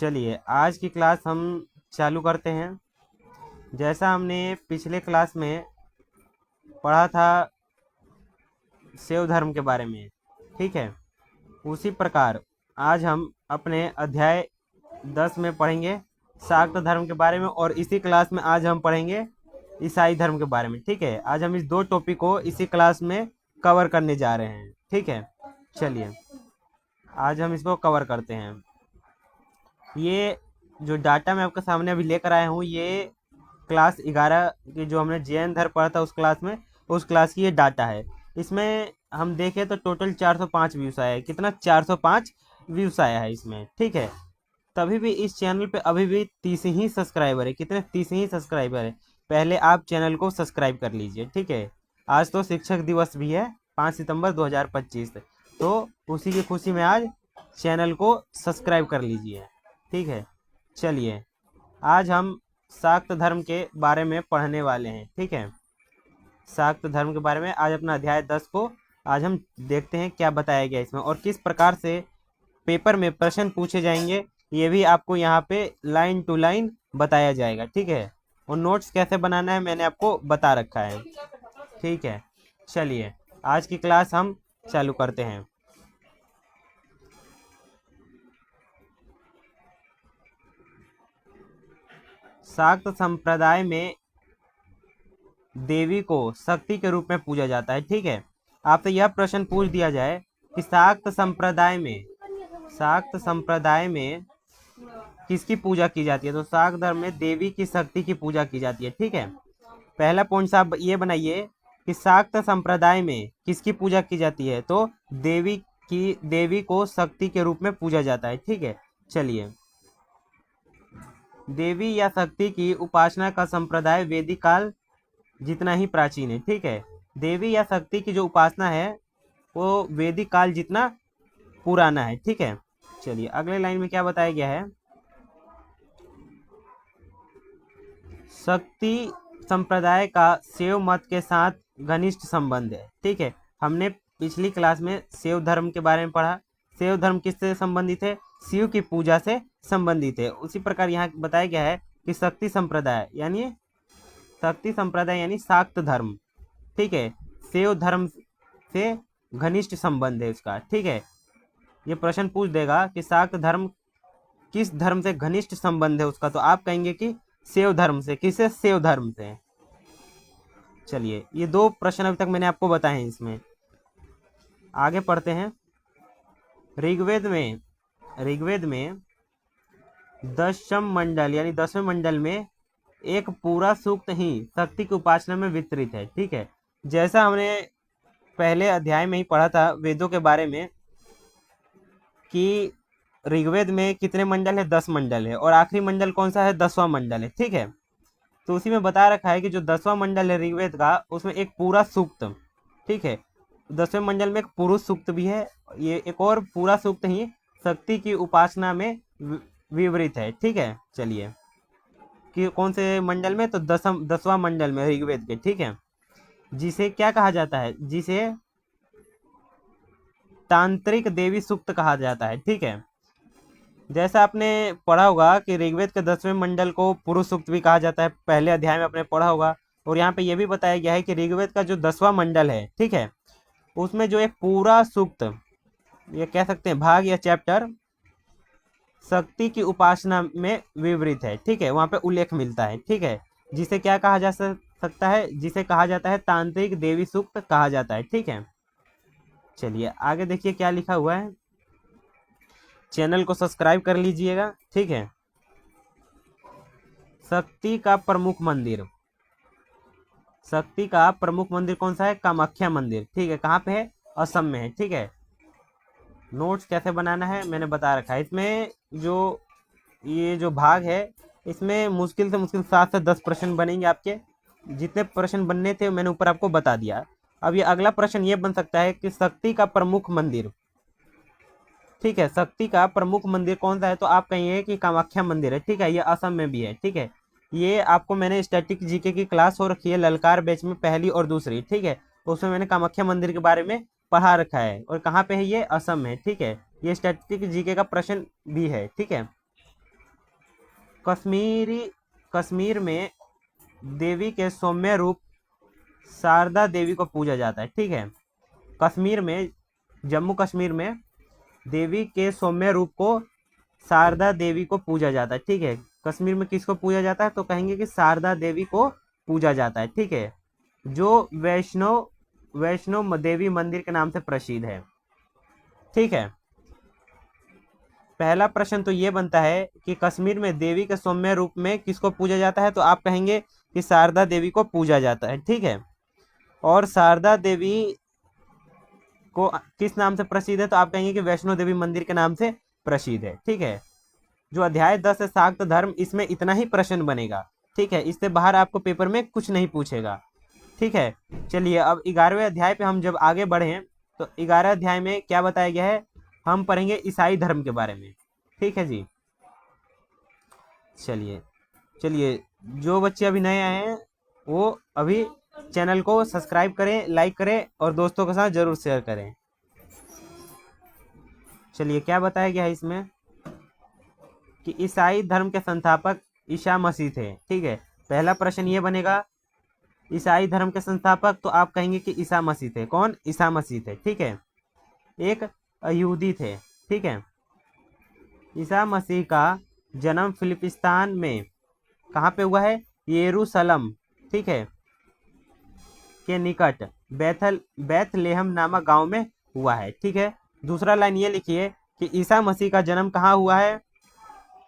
चलिए आज की क्लास हम चालू करते हैं। जैसा हमने पिछले क्लास में पढ़ा था शैव धर्म के बारे में, ठीक है, उसी प्रकार आज हम अपने अध्याय 10 में पढ़ेंगे शाक्त धर्म के बारे में, और इसी क्लास में आज हम पढ़ेंगे ईसाई धर्म के बारे में। ठीक है, आज हम इस दो टॉपिक को इसी क्लास में कवर करने जा रहे हैं। ठीक है, चलिए आज हम इसको कवर करते हैं। ये जो डाटा मैं आपके सामने अभी लेकर आया हूँ, ये क्लास 11 की जो हमने जैन धर्म पढ़ा था उस क्लास की ये डाटा है। इसमें हम देखें तो टोटल 405 व्यूज़ आया है। कितना? 405 व्यूज़ आया है इसमें। ठीक है, तभी भी इस चैनल पे अभी भी 30 ही सब्सक्राइबर है। कितने? 30 ही सब्सक्राइबर है। पहले आप चैनल को सब्सक्राइब कर लीजिए। ठीक है, आज तो शिक्षक दिवस भी है, 5 सितंबर 2025, तो उसी की खुशी में आज चैनल को सब्सक्राइब कर लीजिए। ठीक है, चलिए आज हम शाक्त धर्म के बारे में पढ़ने वाले हैं। ठीक है, शाक्त धर्म के बारे में आज अपना अध्याय 10 को आज हम देखते हैं क्या बताया गया इसमें, और किस प्रकार से पेपर में प्रश्न पूछे जाएंगे ये भी आपको यहाँ पे लाइन टू लाइन बताया जाएगा। ठीक है, और नोट्स कैसे बनाना है मैंने आपको बता रखा है। ठीक है, चलिए आज की क्लास हम चालू करते हैं। शाक्त संप्रदाय में देवी को शक्ति के रूप में पूजा जाता है। ठीक है, आपसे यह प्रश्न पूछ दिया जाए कि शाक्त संप्रदाय में किसकी पूजा की जाती है, तो शाक्त धर्म में देवी की शक्ति की पूजा की जाती है। ठीक है, पहला पॉइंट आप ये बनाइए कि शाक्त संप्रदाय में किसकी पूजा की जाती है, तो देवी को शक्ति के रूप में पूजा जाता है। ठीक है, चलिए देवी या शक्ति की उपासना का संप्रदाय वैदिक काल जितना ही प्राचीन है। ठीक है, देवी या शक्ति की जो उपासना है वो वैदिक काल जितना पुराना है। ठीक है, चलिए अगले लाइन में क्या बताया गया है। शक्ति संप्रदाय का शैव मत के साथ घनिष्ठ संबंध है। ठीक है, हमने पिछली क्लास में शैव धर्म के बारे में पढ़ा। शैव धर्म किससे संबंधित है? शिव की पूजा से संबंधित है। उसी प्रकार यहाँ बताया गया है कि शक्ति संप्रदाय यानी शाक्त धर्म, ठीक है, शैव धर्म से घनिष्ठ संबंध है उसका। ठीक है, ये प्रश्न पूछ देगा कि शाक्त धर्म किस धर्म से घनिष्ठ संबंध है उसका, तो आप कहेंगे कि शैव धर्म से। किससे? शैव धर्म से। चलिए ये दो प्रश्न अभी तक मैंने आपको बताए हैं। इसमें आगे पढ़ते हैं। ऋग्वेद में 10वें मंडल यानी 10वें मंडल में एक पूरा सूक्त ही शक्ति की उपासना में विस्तृत है। ठीक है, जैसा हमने पहले अध्याय में ही पढ़ा था वेदों के बारे में कि ऋग्वेद में कितने मंडल है? 10 मंडल है, और आखिरी मंडल कौन सा है? 10वां मंडल है। ठीक है, तो उसी में बता रखा है कि जो 10वां मंडल है ऋग्वेद का, उसमें एक पूरा सूक्त, ठीक है, 10वें मंडल में एक पुरुष सूक्त भी है, ये एक और पूरा सूक्त ही शक्ति की उपासना में विवरित है। ठीक है, चलिए कि कौन से मंडल में? तो 10वां मंडल में ऋग्वेद के। ठीक है, जिसे क्या कहा जाता है? जिसे तांत्रिक देवी सूक्त कहा जाता है। ठीक है, जैसा आपने पढ़ा होगा कि ऋग्वेद के 10वें मंडल को पुरुष सूक्त भी कहा जाता है, पहले अध्याय में आपने पढ़ा होगा। और यहाँ पे ये भी बताया गया है कि ऋग्वेद का जो 10वां मंडल है, ठीक है, उसमें जो एक पूरा सूक्त, ये कह सकते हैं भाग या चैप्टर, शक्ति की उपासना में विवरित है। ठीक है, वहाँ पे उल्लेख मिलता है। ठीक है, जिसे क्या कहा जा सकता है? जिसे कहा जाता है तांत्रिक देवी सूक्त कहा जाता है। ठीक है, चलिए आगे देखिए क्या लिखा हुआ है। चैनल को सब्सक्राइब कर लीजिएगा। ठीक है, शक्ति का प्रमुख मंदिर कौन सा है? कामाख्या मंदिर। ठीक है, कहाँ पे है? असम में है। ठीक है, नोट्स कैसे बनाना है मैंने बता रखा है। इसमें ये जो भाग है, इसमें मुश्किल से मुश्किल 7 से 10 प्रश्न बनेंगे आपके। जितने प्रश्न बनने थे मैंने ऊपर आपको बता दिया। अब ये अगला प्रश्न ये बन सकता है कि शक्ति का प्रमुख मंदिर, ठीक है, शक्ति का प्रमुख मंदिर कौन सा है? तो आप कहिए कि कामाख्या मंदिर है। ठीक है, ये असम में भी है। ठीक है, ये आपको मैंने स्टैटिक जीके की क्लास हो रखी है ललकार बैच में, पहली और दूसरी। ठीक है, उसमें मैंने कामाख्या मंदिर के बारे में पढ़ा रखा है, और कहाँ पे है? ये असम में। ठीक है, ये स्टैटिक जीके का प्रश्न भी है। ठीक है, कश्मीर में देवी के सौम्य रूप शारदा देवी को पूजा जाता है। ठीक है, कश्मीर में, जम्मू कश्मीर में देवी के सौम्य रूप को शारदा देवी को पूजा जाता है। ठीक है, कश्मीर में किसको पूजा जाता है? तो कहेंगे कि शारदा देवी को पूजा जाता है। ठीक है, जो वैष्णो देवी मंदिर के नाम से प्रसिद्ध है। ठीक है, पहला प्रश्न तो ये बनता है कि कश्मीर में देवी के सौम्य रूप में किसको पूजा जाता है? तो आप कहेंगे कि शारदा देवी को पूजा जाता है। ठीक है, और शारदा देवी को किस नाम से प्रसिद्ध है? तो आप कहेंगे कि वैष्णो देवी मंदिर के नाम से प्रसिद्ध है। ठीक है, जो अध्याय 10 है शाक्त धर्म, इसमें इतना ही प्रश्न बनेगा। ठीक है, इससे बाहर आपको पेपर में कुछ नहीं पूछेगा। ठीक है, चलिए अब 11वें अध्याय पे हम जब आगे बढ़े हैं तो 11 अध्याय में क्या बताया गया है? हम पढ़ेंगे ईसाई धर्म के बारे में। ठीक है जी, चलिए जो बच्चे अभी नए आए हैं वो अभी चैनल को सब्सक्राइब करें, लाइक करें और दोस्तों के साथ जरूर शेयर करें। चलिए क्या बताया गया है इसमें कि ईसाई धर्म के संस्थापक ईसा मसीह थे। ठीक है, पहला प्रश्न ये बनेगा, ईसाई धर्म के संस्थापक, तो आप कहेंगे कि ईसा मसीह थे। कौन? ईसा मसीह थे। ठीक है, एक यहूदी थे। ठीक है, ईसा मसीह का जन्म फिलिस्तीन में कहाँ पे हुआ है? यरूशलेम, ठीक है, के निकट बैथलेहम नामक गांव में हुआ है। ठीक है, दूसरा लाइन ये लिखिए कि ईसा मसीह का जन्म कहाँ हुआ है?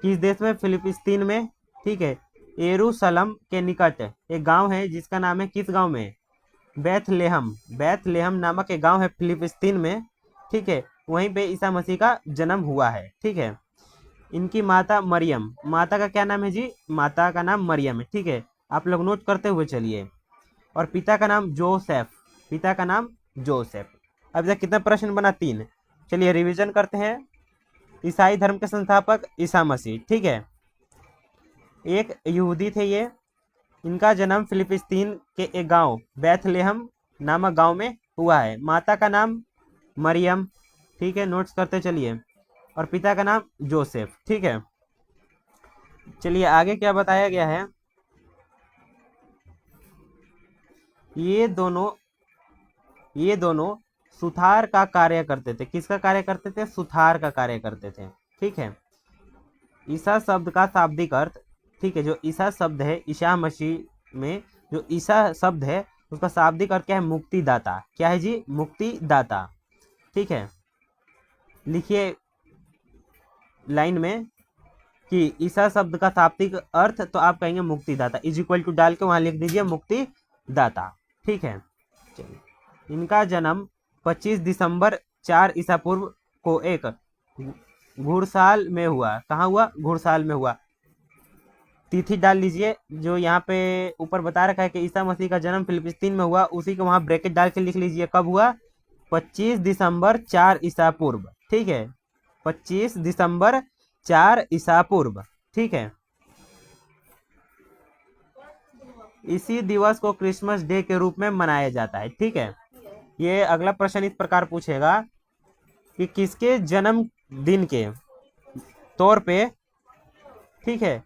किस देश में? फिलिस्तीन में। ठीक है, यरूशलेम के निकट एक गांव है जिसका नाम है, किस गांव में? बैथलेहम नामक एक गांव है फिलिस्तीन में। ठीक है, वहीं पे ईसा मसीह का जन्म हुआ है। ठीक है, इनकी माता मरियम, माता का क्या नाम है जी? माता का नाम मरियम है। ठीक है, आप लोग नोट करते हुए चलिए। और पिता का नाम जोसेफ, पिता का नाम जोसेफ। अब तक कितना प्रश्न बना? 3। चलिए रिवीजन करते हैं। ईसाई धर्म के संस्थापक ईसा मसीह। ठीक है, एक यहूदी थे ये, इनका जन्म फिलिस्तीन के एक गांव बैथलेहम नामक गांव में हुआ है। माता का नाम मरियम। ठीक है, नोट्स करते चलिए। और पिता का नाम जोसेफ। ठीक है, चलिए आगे क्या बताया गया है? ये दोनों सुथार का कार्य करते थे। किसका कार्य करते थे? सुथार का कार्य करते थे। ठीक है, ईसा शब्द का शाब्दिक अर्थ, ठीक है, जो ईसा शब्द है, ईसा मसीह में जो ईसा शब्द है उसका शाब्दिक अर्थ क्या है? मुक्तिदाता। क्या है जी? मुक्तिदाता। ठीक है, लिखिए लाइन में कि ईसा शब्द का शाब्दिक अर्थ, तो आप कहेंगे मुक्तिदाता, इज इक्वल टू डाल के वहां लिख दीजिए मुक्तिदाता। ठीक है, चलिए इनका जन्म 25 दिसंबर 4 ईसा पूर्व को एक घुड़साल में हुआ। कहाँ हुआ? घुड़साल में हुआ। तिथि डाल लीजिए, जो यहाँ पे ऊपर बता रखा है कि ईसा मसीह का जन्म फिलिस्तीन में हुआ, उसी को वहां ब्रैकेट डाल के लिख लीजिए कब हुआ? 25 दिसंबर 4 ईसा पूर्व। ठीक है, 25 दिसंबर 4 ईसा पूर्व। ठीक है, इसी दिवस को क्रिसमस डे के रूप में मनाया जाता है। ठीक है, ये अगला प्रश्न इस प्रकार पूछेगा कि किसके जन्म दिन के तौर पे, ठीक है,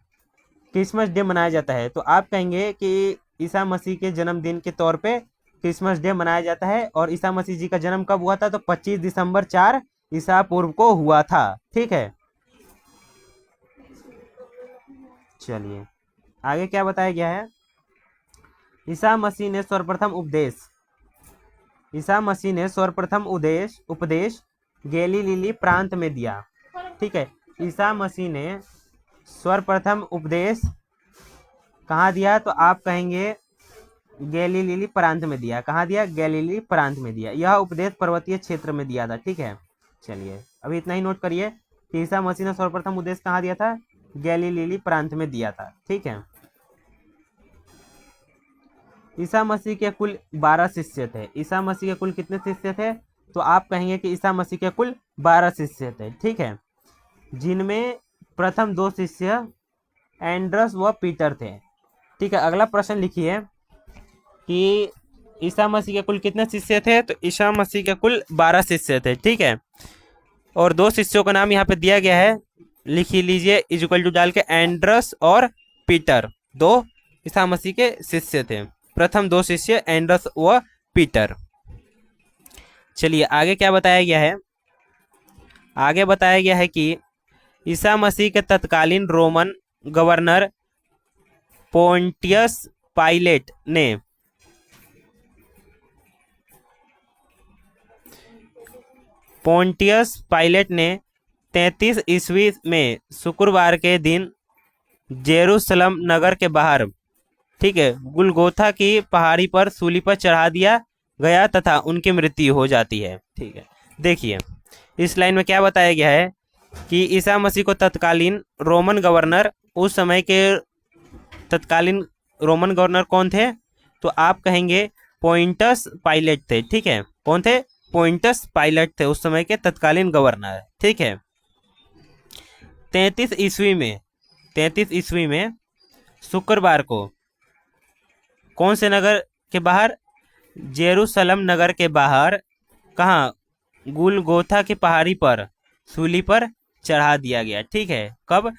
क्रिसमस डे मनाया जाता है? तो आप कहेंगे कि ईसा मसीह के जन्मदिन के तौर पे क्रिसमस डे मनाया जाता है। और ईसा मसीह जी का जन्म कब हुआ था? तो 25 दिसंबर 4 ईसा पूर्व को हुआ था। ठीक है, चलिए आगे क्या बताया गया है? ईसा मसीह ने सर्वप्रथम उपदेश गैलीली प्रांत में दिया। ठीक है, ईसा मसीह ने सर्वप्रथम उपदेश कहाँ दिया? तो आप कहेंगे गैलीली प्रांत में दिया। कहाँ दिया? गैलीली प्रांत में दिया। यह उपदेश पर्वतीय क्षेत्र में दिया था। ठीक है, चलिए अभी इतना ही नोट करिए कि ईसा मसीह ने सर्वप्रथम उपदेश कहाँ दिया था? गैलीली प्रांत में दिया था। ठीक है, ईसा मसीह के कुल 12 शिष्य थे। ईसा मसीह के कुल कितने शिष्य थे? तो आप कहेंगे कि ईसा मसीह के कुल 12 शिष्य थे। ठीक है, जिनमें प्रथम 2 शिष्य एंड्रस व पीटर थे। ठीक है, अगला प्रश्न लिखिए कि ईसा मसीह के कुल कितने शिष्य थे? तो ईसा मसीह के कुल 12 शिष्य थे। ठीक है, और 2 शिष्यों का नाम यहाँ पे दिया गया है, लिख ही लीजिए, इज इक्वल टू डाल के एंड्रस और पीटर, दो ईसा मसीह के शिष्य थे। प्रथम दो शिष्य एंड्रस व पीटर। चलिए आगे क्या बताया गया है। आगे बताया गया है कि ईसा मसीह के तत्कालीन रोमन गवर्नर पोंटियस पाइलेट ने पोंटियस पाइलेट ने 33 ईस्वी में शुक्रवार के दिन जेरूसलम नगर के बाहर, ठीक है, गुलगोथा की पहाड़ी पर सूली पर चढ़ा दिया गया तथा उनकी मृत्यु हो जाती है। ठीक है, देखिए इस लाइन में क्या बताया गया है कि ईसा मसीह को तत्कालीन रोमन गवर्नर, उस समय के तत्कालीन रोमन गवर्नर कौन थे, तो आप कहेंगे पोइंटस पाइलेट थे। ठीक है, कौन थे, पोइंटस पाइलेट थे उस समय के तत्कालीन गवर्नर। ठीक है, 33 ईस्वी में शुक्रवार को कौन से नगर के बाहर, जेरूसलम नगर के बाहर, कहाँ, गुलगोथा की पहाड़ी पर सूली पर चढ़ा दिया गया। ठीक है, कब,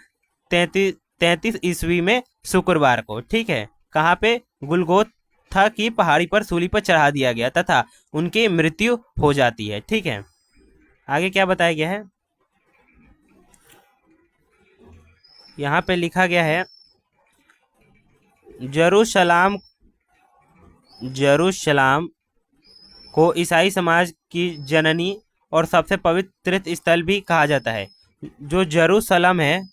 33 ईस्वी में शुक्रवार को। ठीक है, कहाँ पे, गुलगोथा की पहाड़ी पर सूली पर चढ़ा दिया गया तथा उनकी मृत्यु हो जाती है। ठीक है, आगे क्या बताया गया है, यहाँ पे लिखा गया है जेरूशलाम को ईसाई समाज की जननी और सबसे पवित्र तीर्थ स्थल भी कहा जाता है। जो जेरूशलम है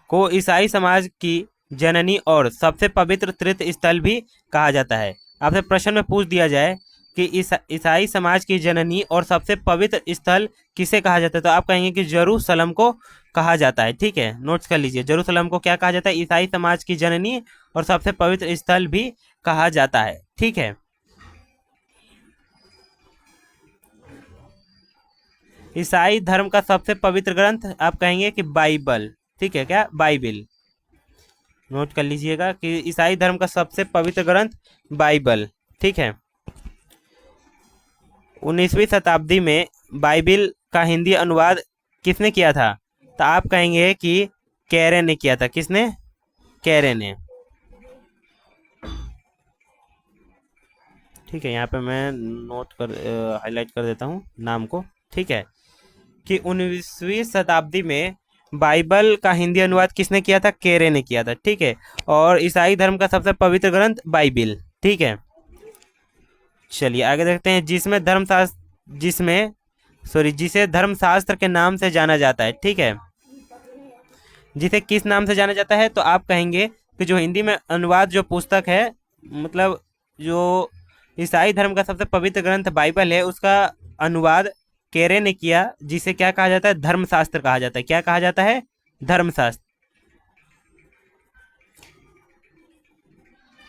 को ईसाई समाज की जननी और सबसे पवित्र तीर्थ स्थल भी कहा जाता है। आपसे प्रश्न में पूछ दिया जाए कि ईसाई समाज की जननी और सबसे पवित्र स्थल किसे कहा जाता है, तो आप कहेंगे कि जेरूशलम को कहा जाता है। ठीक है, नोट्स कर लीजिए, जेरूशलम को क्या कहा जाता है, ईसाई समाज की जननी और सबसे पवित्र स्थल भी कहा जाता है। ठीक है, ईसाई धर्म का सबसे पवित्र ग्रंथ आप कहेंगे कि बाइबल। ठीक है, क्या, बाइबल, नोट कर लीजिएगा कि ईसाई धर्म का सबसे पवित्र ग्रंथ बाइबल। ठीक है, 19वीं शताब्दी में बाइबिल का हिंदी अनुवाद किसने किया था, तो आप कहेंगे कि कैरे ने किया था। किसने, कैरे ने। ठीक है, यहाँ पे मैं नोट कर हाईलाइट कर देता हूँ नाम को। ठीक है, कि 19वीं शताब्दी में बाइबल का हिंदी अनुवाद किसने किया था, कैरे ने किया था। ठीक है, और ईसाई धर्म का सबसे पवित्र ग्रंथ बाइबिल। ठीक है, चलिए आगे देखते हैं, जिसे धर्मशास्त्र के नाम से जाना जाता है। ठीक है, जिसे किस नाम से जाना जाता है, तो आप कहेंगे कि जो हिंदी में अनुवाद जो पुस्तक है, मतलब जो ईसाई धर्म का सबसे पवित्र ग्रंथ बाइबल है, उसका अनुवाद कैरे ने किया, जिसे क्या कहा जाता है, धर्मशास्त्र कहा जाता है। क्या कहा जाता है, धर्मशास्त्र।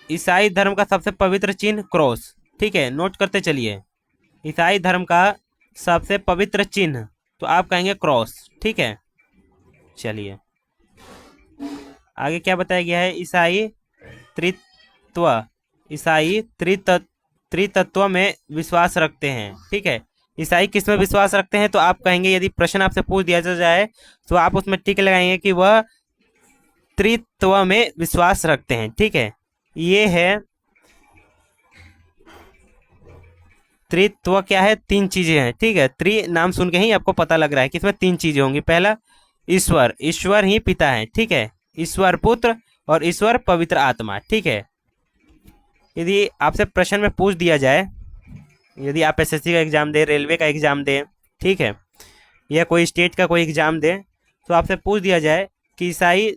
ईसाई धर्म का सबसे पवित्र चिन्ह क्रॉस। ठीक है, नोट करते चलिए, ईसाई धर्म का सबसे पवित्र चिन्ह, तो आप कहेंगे क्रॉस। ठीक है, चलिए आगे क्या बताया गया है, ईसाई त्रितत्व में विश्वास रखते हैं। ठीक है, ईसाई किस में विश्वास रखते हैं, तो आप कहेंगे, यदि प्रश्न आपसे पूछ दिया जाए तो आप उसमें टिक लगाएंगे कि वह त्रित्व में विश्वास रखते हैं। ठीक है, ये है त्रित्व, क्या है, तीन चीजें हैं। ठीक है, त्रि नाम सुन के ही आपको पता लग रहा है कि इसमें तीन चीजें होंगी। पहला, ईश्वर ही पिता है। ठीक है, ईश्वर पुत्र और ईश्वर पवित्र आत्मा। ठीक है, यदि आपसे प्रश्न में पूछ दिया जाए, यदि आप एसएससी का एग्जाम दें, रेलवे का एग्जाम दें, ठीक है, या कोई स्टेट का कोई एग्जाम दें, तो आपसे पूछ दिया जाए कि ईसाई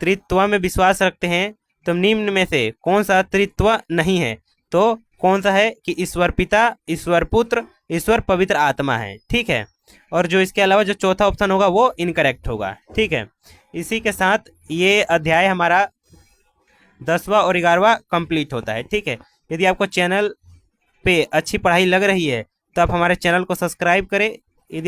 त्रित्व में विश्वास रखते हैं, तो निम्न में से कौन सा त्रित्व नहीं है, तो कौन सा है कि ईश्वर पिता, ईश्वर पुत्र, ईश्वर पवित्र आत्मा है। ठीक है, और जो इसके अलावा जो चौथा ऑप्शन होगा वो इनकरेक्ट होगा। ठीक है, इसी के साथ ये अध्याय हमारा 10वां और 11वां कंप्लीट होता है। ठीक है, यदि आपको चैनल पे अच्छी पढ़ाई लग रही है तो आप हमारे चैनल को सब्सक्राइब करें